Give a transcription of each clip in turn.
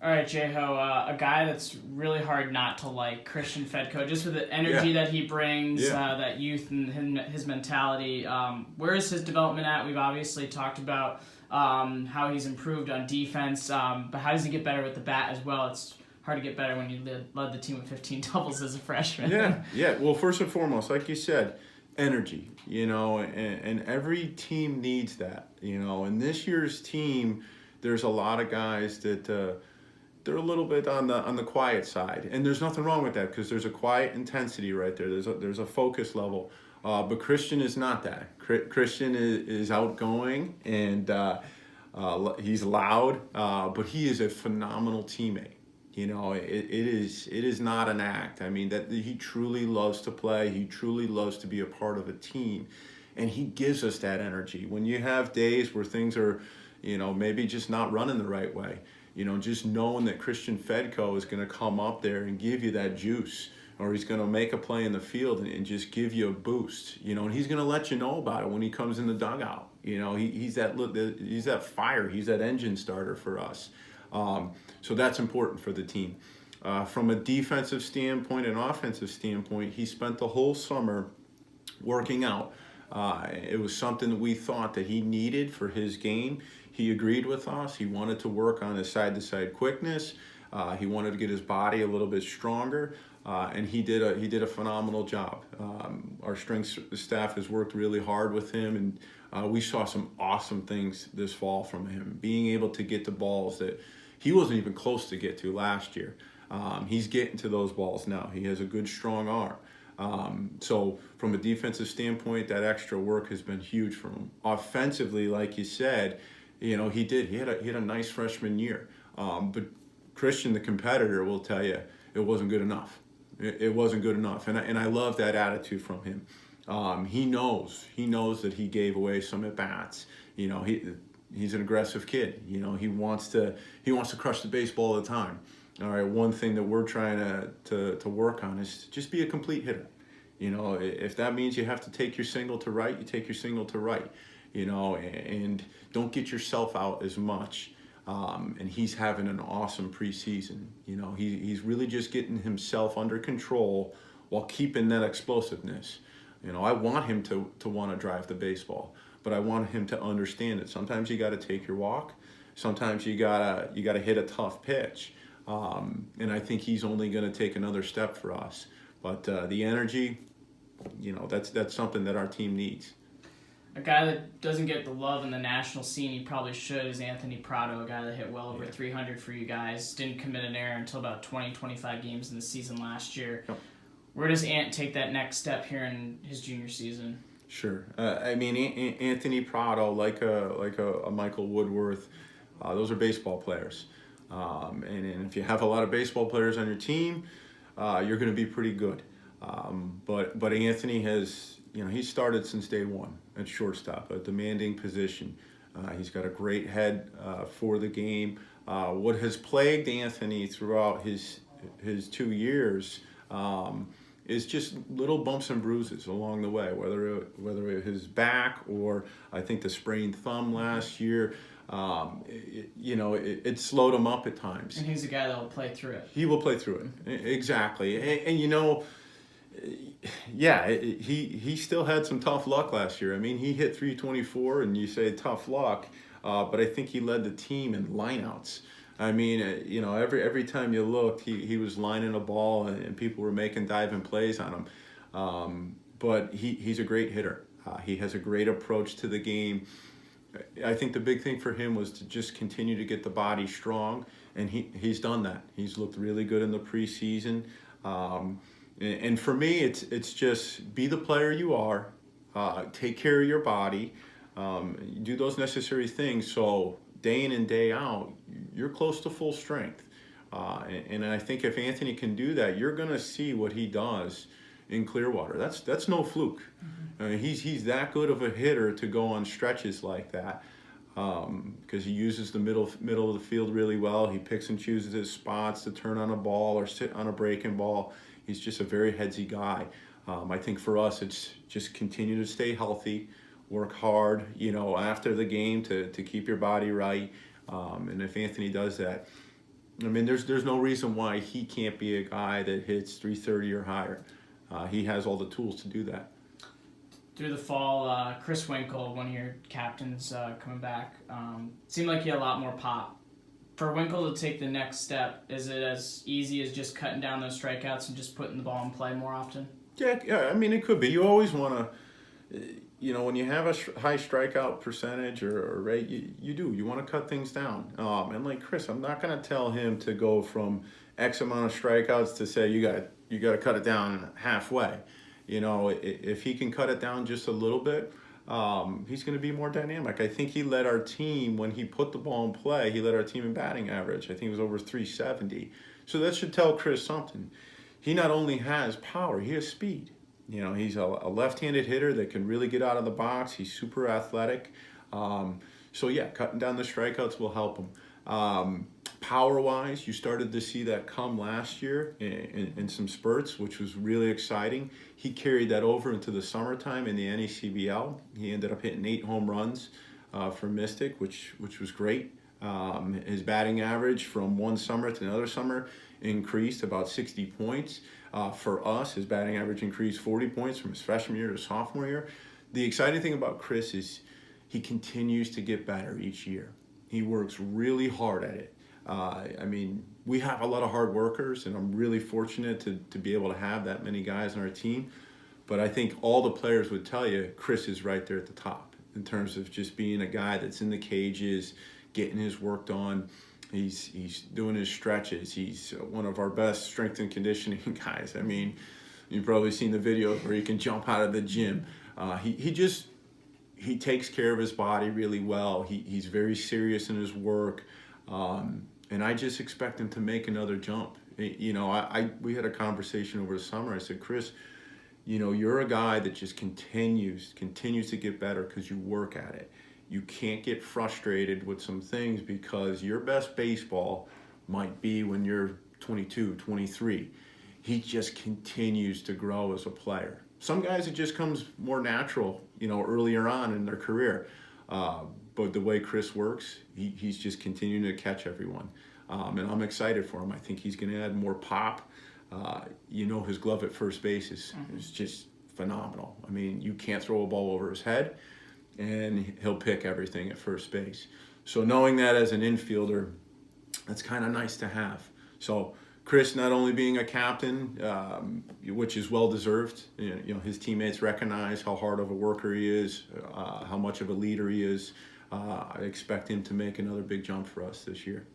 All right, J-Ho, a guy that's really hard not to like, Christian Fedko, just with the energy that he brings, that youth and his mentality. Where is his development at? We've obviously talked about how he's improved on defense, but how does he get better with the bat as well? It's hard to get better when you led the team with 15 doubles as a freshman. Yeah. Well, first and foremost, like you said, energy, and every team needs that, And this year's team, there's a lot of guys that they're a little bit on the quiet side, and there's nothing wrong with that because there's a quiet intensity right there. There's a focus level, but Christian is not that. Christian is outgoing and he's loud, but he is a phenomenal teammate. It is not an act. I mean, that he truly loves to play. He truly loves to be a part of a team, and he gives us that energy. When you have days where things are, maybe just not running the right way, just knowing that Christian Fedko is going to come up there and give you that juice, or he's going to make a play in the field and just give you a boost, and he's going to let you know about it when he comes in the dugout. He's that fire. He's that engine starter for us. So that's important for the team. From a defensive standpoint and offensive standpoint, he spent the whole summer working out. It was something that we thought that he needed for his game. He agreed with us. He wanted to work on his side-to-side quickness. He wanted to get his body a little bit stronger, and he did a phenomenal job. Our strength staff has worked really hard with him, and we saw some awesome things this fall from him. Being able to get the balls that he wasn't even close to get to last year. He's getting to those balls now. He has a good, strong arm. So from a defensive standpoint, that extra work has been huge for him. Offensively, like you said, he had a nice freshman year. But Christian, the competitor, will tell you it wasn't good enough. It wasn't good enough, and I love that attitude from him. He knows that he gave away some at bats. He's an aggressive kid. He wants to crush the baseball all the time. All right, one thing that we're trying to work on is just be a complete hitter. If that means you have to take your single to right, you take your single to right. And don't get yourself out as much. And he's having an awesome preseason. He's really just getting himself under control while keeping that explosiveness. I want him to want to drive the baseball, but I want him to understand that sometimes you got to take your walk. Sometimes you gotta hit a tough pitch. And I think he's only going to take another step for us. But the energy, that's something that our team needs. A guy that doesn't get the love in the national scene he probably should is Anthony Prado, a guy that hit well over 300 for you guys. Didn't commit an error until about 25 games in the season last year. Yep. Where does Ant take that next step here in his junior season? Sure. Anthony Prado, like a Michael Woodworth, those are baseball players. And if you have a lot of baseball players on your team, you're going to be pretty good. But Anthony has, he's started since day one at shortstop, a demanding position. He's got a great head for the game. What has plagued Anthony throughout his 2 years is just little bumps and bruises along the way, whether his back or I think the sprained thumb last year. It slowed him up at times. And he's a guy that will play through it. He will play through it, exactly. And he still had some tough luck last year. I mean, he hit 324, and you say tough luck, but I think he led the team in lineouts. I mean, every time you looked, he was lining a ball, and people were making diving plays on him. But he's a great hitter. He has a great approach to the game. I think the big thing for him was to just continue to get the body strong, and he's done that. He's looked really good in the preseason. And for me, it's just be the player you are, take care of your body, do those necessary things so day in and day out, you're close to full strength. And I think if Anthony can do that, you're going to see what he does in Clearwater. That's no fluke. I mean, he's that good of a hitter to go on stretches like that because he uses the middle of the field really well. He picks and chooses his spots to turn on a ball or sit on a breaking ball. He's just a very headsy guy. I think for us, it's just continue to stay healthy, work hard, after the game to keep your body right. And if Anthony does that, I mean, there's no reason why he can't be a guy that hits 330 or higher. He has all the tools to do that. Through the fall, Chris Winkle, one of your captains, coming back, seemed like he had a lot more pop. For Winkle to take the next step, is it as easy as just cutting down those strikeouts and just putting the ball in play more often? Yeah. I mean, it could be. You always want to, when you have a high strikeout percentage or rate, you want to cut things down. And like Chris, I'm not going to tell him to go from X amount of strikeouts to say you got to cut it down halfway. If he can cut it down just a little bit, he's going to be more dynamic. I think he led our team, when he put the ball in play, he led our team in batting average. I think it was over 370. So that should tell Chris something. He not only has power, he has speed. He's a left-handed hitter that can really get out of the box. He's super athletic. So yeah, cutting down the strikeouts will help him. Power-wise, you started to see that come last year in some spurts, which was really exciting. He carried that over into the summertime in the NECBL. He ended up hitting 8 home runs for Mystic, which was great. His batting average from one summer to another summer increased about 60 points. For us, his batting average increased 40 points from his freshman year to sophomore year. The exciting thing about Chris is he continues to get better each year. He works really hard at it. We have a lot of hard workers, and I'm really fortunate to be able to have that many guys on our team. But I think all the players would tell you Chris is right there at the top in terms of just being a guy that's in the cages, getting his work done. He's doing his stretches. He's one of our best strength and conditioning guys. I mean, you've probably seen the videos where he can jump out of the gym. He takes care of his body really well. He's very serious in his work. And I just expect him to make another jump. We had a conversation over the summer. I said, Chris, you're a guy that just continues to get better because you work at it. You can't get frustrated with some things because your best baseball might be when you're 22, 23. He just continues to grow as a player. Some guys, it just comes more natural, earlier on in their career. But the way Chris works, he's just continuing to catch everyone. And I'm excited for him. I think he's going to add more pop. His glove at first base is just phenomenal. I mean, you can't throw a ball over his head, and he'll pick everything at first base. So knowing that as an infielder, that's kind of nice to have. So Chris not only being a captain, which is well-deserved, his teammates recognize how hard of a worker he is, how much of a leader he is. I expect him to make another big jump for us this year.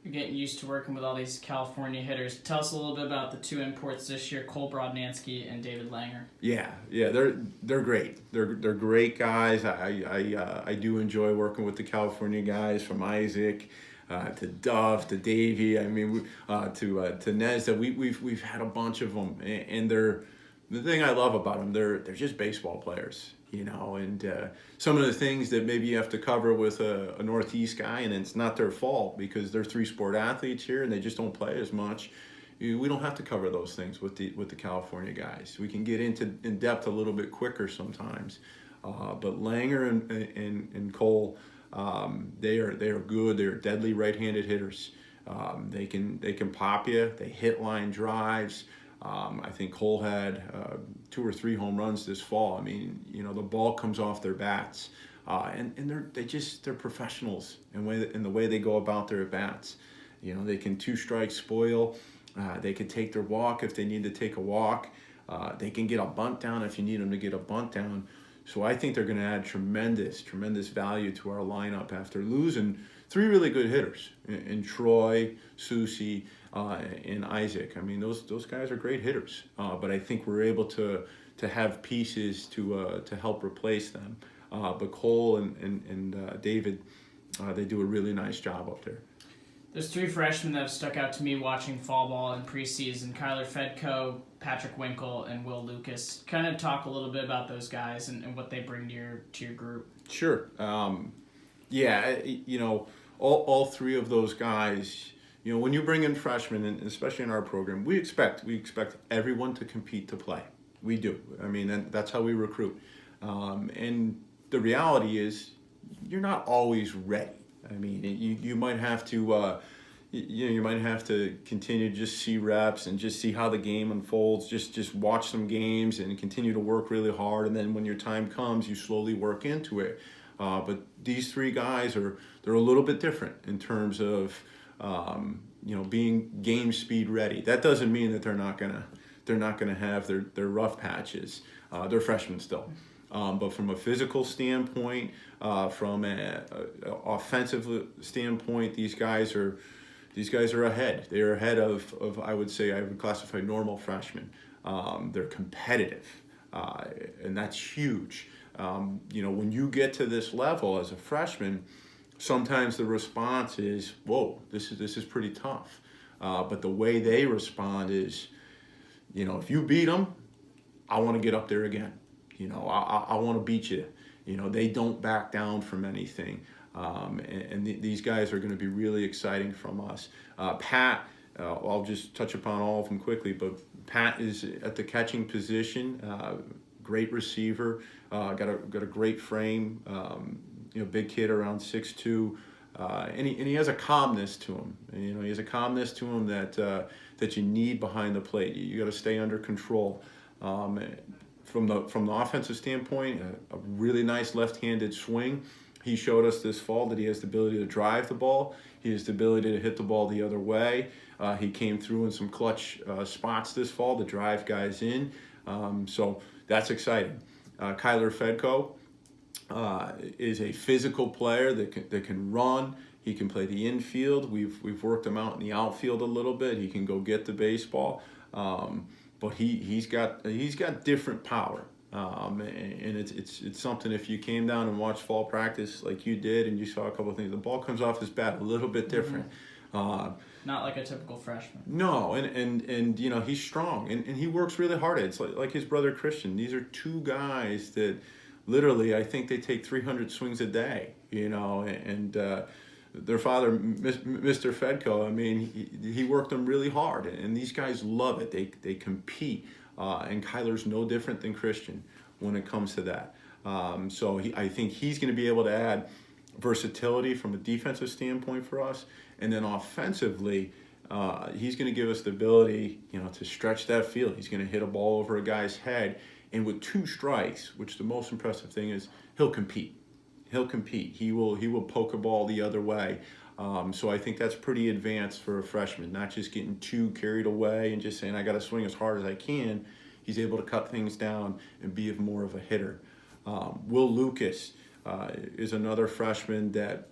You're getting used to working with all these California hitters. Tell us a little bit about the 2 imports this year, Cole Brodnansky and David Langer. Yeah, they're great. They're great guys. I do enjoy working with the California guys, from Isaac to Duff to Davey. I mean, to Nez. That we've had a bunch of them, and the thing I love about them, they're just baseball players. And some of the things that maybe you have to cover with a Northeast guy, and it's not their fault because they're 3-sport athletes here and they just don't play as much. We don't have to cover those things with the California guys. We can get in depth a little bit quicker sometimes. But Langer and Cole, they are good. They're deadly right-handed hitters. They can pop you. They hit line drives. I think Cole had 2 or 3 home runs this fall. I mean, the ball comes off their bats, and they're professionals in the way they go about their at bats. They can 2 strikes spoil. They can take their walk if they need to take a walk. They can get a bunt down if you need them to get a bunt down. So I think they're going to add tremendous value to our lineup after losing 3 really good hitters in Troy, Susie, and Isaac. I mean, those guys are great hitters, but I think we're able to have pieces to help replace them. But Cole and David, they do a really nice job up there. There's 3 freshmen that have stuck out to me watching fall ball in preseason: Kyler Fedko, Patrick Winkle, and Will Lucas. Kind of talk a little bit about those guys and what they bring to your group. Sure. All 3 of those guys. When you bring in freshmen, and especially in our program, we expect everyone to compete to play. We do. I mean, that's how we recruit. And the reality is, you're not always ready. I mean, you might have to, you might have to continue to just see reps and just see how the game unfolds. Just watch some games and continue to work really hard. And then when your time comes, you slowly work into it. But these three guys they're a little bit different in terms of being game speed ready. That doesn't mean that they're not gonna have their rough patches. They're freshmen still. But from a physical standpoint, from an offensive standpoint, these guys are ahead. They're ahead of I would say I would classify normal freshmen. They're competitive, and that's huge. When you get to this level as a freshman, sometimes the response is, "Whoa, this is pretty tough." But the way they respond is, if you beat them, I want to get up there again. I want to beat you. They don't back down from anything. These guys are going to be really exciting from us. Pat, I'll just touch upon all of them quickly, but Pat is at the catching position. Great receiver. Got a great frame. Big kid around 6'2". And he has a calmness to him. He has a calmness to him that you need behind the plate. You got to stay under control. From the offensive standpoint, a really nice left-handed swing. He showed us this fall that he has the ability to drive the ball. He has the ability to hit the ball the other way. He came through in some clutch spots this fall to drive guys in. So that's exciting. Kyler Fedko is a physical player that can run. He can play the infield. We've worked him out in the outfield a little bit. He can go get the baseball. But he's got different power, and it's something. If you came down and watched fall practice like you did, and you saw a couple of things, the ball comes off his bat a little bit different. Not like a typical freshman. No, and he's strong and he works really hard. It's like his brother Christian. These are two guys that literally I think they take 300 swings a day. And. Their father, Mr. Fedko, he worked them really hard, and these guys love it. They compete, and Kyler's no different than Christian when it comes to that. So I think he's going to be able to add versatility from a defensive standpoint for us, and then offensively, he's going to give us the ability, to stretch that field. He's going to hit a ball over a guy's head, and with 2 strikes, which the most impressive thing is, he'll compete. He'll compete. He will poke a ball the other way. So I think that's pretty advanced for a freshman, not just getting too carried away and just saying, I got to swing as hard as I can. He's able to cut things down and be more of a hitter. Will Lucas is another freshman that,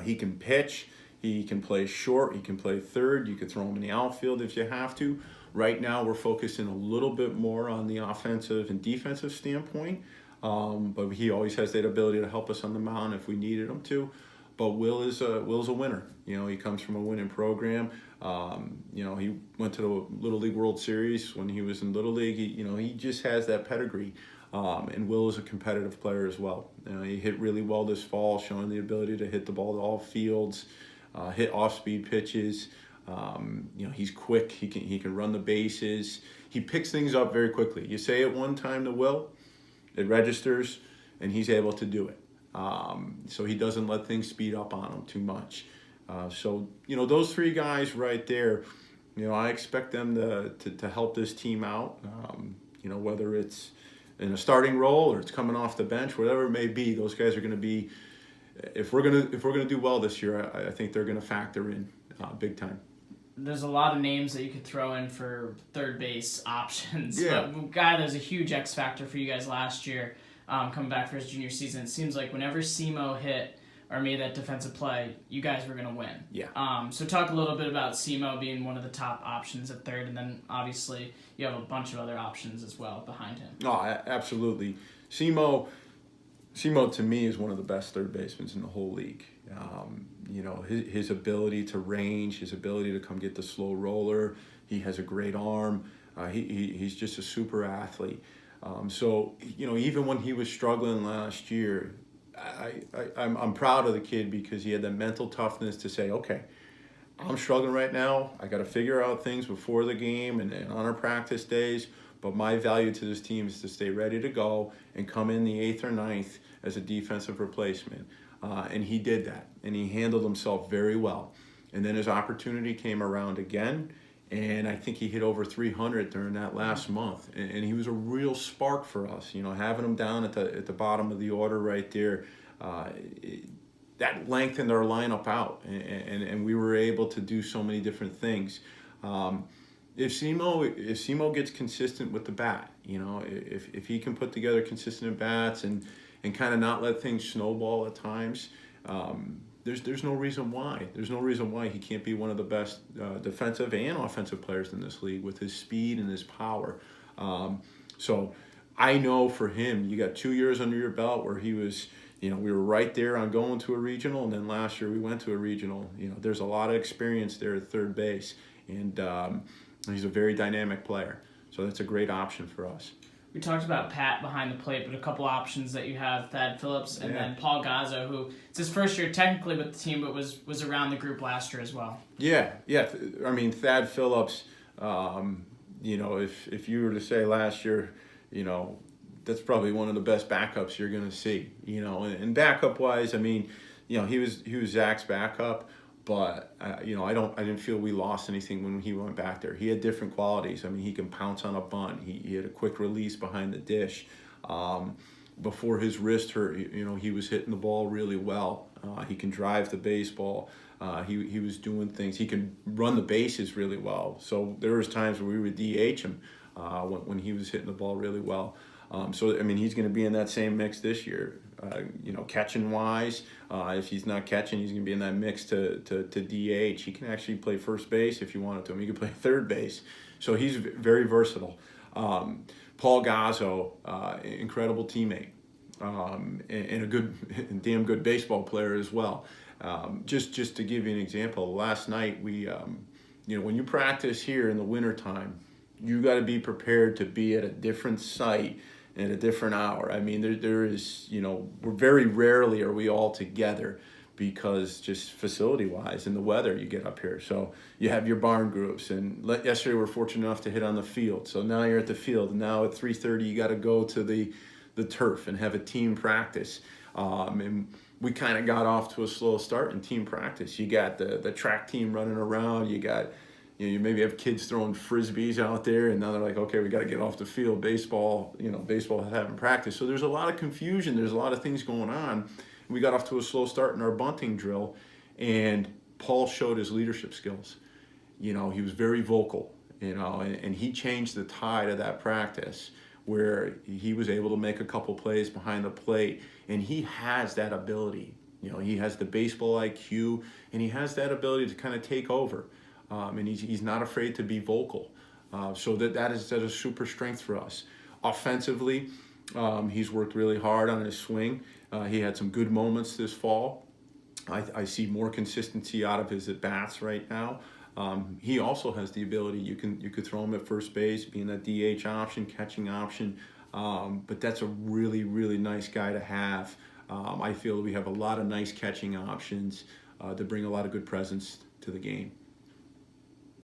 he can pitch. He can play short. He can play third. You could throw him in the outfield if you have to. Right now, we're focusing a little bit more on the offensive and defensive standpoint. But he always has that ability to help us on the mound if we needed him to. But Will's a winner. He comes from a winning program. He went to the Little League World Series when he was in Little League. He just has that pedigree. And Will is a competitive player as well. He hit really well this fall, showing the ability to hit the ball to all fields, hit off-speed pitches. He's quick. He can run the bases. He picks things up very quickly. You say it one time to Will, it registers, and he's able to do it. So he doesn't let things speed up on him too much. So those 3 guys right there, I expect them to help this team out. Whether it's in a starting role or it's coming off the bench, whatever it may be, those guys are going to be. If we're gonna do well this year, I think they're going to factor in big time. There's a lot of names that you could throw in for third base options. Yeah. But a guy that was a huge X factor for you guys last year, coming back for his junior season, it seems like whenever Simo hit or made that defensive play, you guys were going to win. Yeah. So talk a little bit about Simo being one of the top options at third, and then obviously you have a bunch of other options as well behind him. No, absolutely. Simo to me is one of the best third basemen in the whole league. His ability to range, his ability to come get the slow roller. He has a great arm. He's just a super athlete. So even when he was struggling last year, I'm proud of the kid because he had the mental toughness to say, okay, I'm struggling right now. I got to figure out things before the game and on our practice days. But my value to this team is to stay ready to go and come in the 8th or 9th as a defensive replacement. And he did that, and he handled himself very well. And then his opportunity came around again, and I think he hit over 300 during that last month. And he was a real spark for us. Having him down at the bottom of the order right there, that lengthened our lineup out, and we were able to do so many different things. If Simo gets consistent with the bat, if he can put together consistent at bats and kind of not let things snowball at times, there's no reason why. There's no reason why he can't be one of the best defensive and offensive players in this league with his speed and his power. So I know for him, you got 2 years under your belt where he was, we were right there on going to a regional, and then last year we went to a regional. There's a lot of experience there at third base, and he's a very dynamic player. So that's a great option for us. We talked about Pat behind the plate, but a couple options that you have, Thad Phillips and then Paul Gazzo, who it's his first year technically with the team, but was around the group last year as well. Yeah. I mean, Thad Phillips, if you were to say last year, that's probably one of the best backups you're going to see. And backup-wise, I mean, he was Zach's backup. But I didn't feel we lost anything when he went back there. He had different qualities. I mean, he can pounce on a bunt. He had a quick release behind the dish. Before his wrist hurt, he was hitting the ball really well. He can drive the baseball. He was doing things. He can run the bases really well. So there was times where we would DH him when he was hitting the ball really well. So I mean, he's going to be in that same mix this year. Catching wise, if he's not catching, he's going to be in that mix to DH. He can actually play first base if you wanted to. He can play third base. So he's very versatile. Paul Gazzo, incredible teammate, and a good, damn good baseball player as well. Just to give you an example, last night we, when you practice here in the wintertime, you got to be prepared to be at a different site at a different hour. I mean, there is, we're very rarely are we all together because just facility-wise and the weather you get up here. So you have your barn groups, and yesterday we were fortunate enough to hit on the field. So now you're at the field, and now at 3:30 you got to go to the turf and have a team practice. And we kind of got off to a slow start in team practice. You got the track team running around. You got you maybe have kids throwing frisbees out there, and now they're like, okay, we got to get off the field. Baseball is having practice. So there's a lot of confusion. There's a lot of things going on. We got off to a slow start in our bunting drill, and Paul showed his leadership skills. He was very vocal, and he changed the tide of that practice where he was able to make a couple plays behind the plate, and he has that ability. He has the baseball IQ, and he has that ability to kind of take over. And he's not afraid to be vocal. So that is a super strength for us. Offensively, he's worked really hard on his swing. He had some good moments this fall. I see more consistency out of his at-bats right now. He also has the ability, you could throw him at first base, being that DH option, catching option. But that's a really, really nice guy to have. I feel we have a lot of nice catching options to bring a lot of good presence to the game.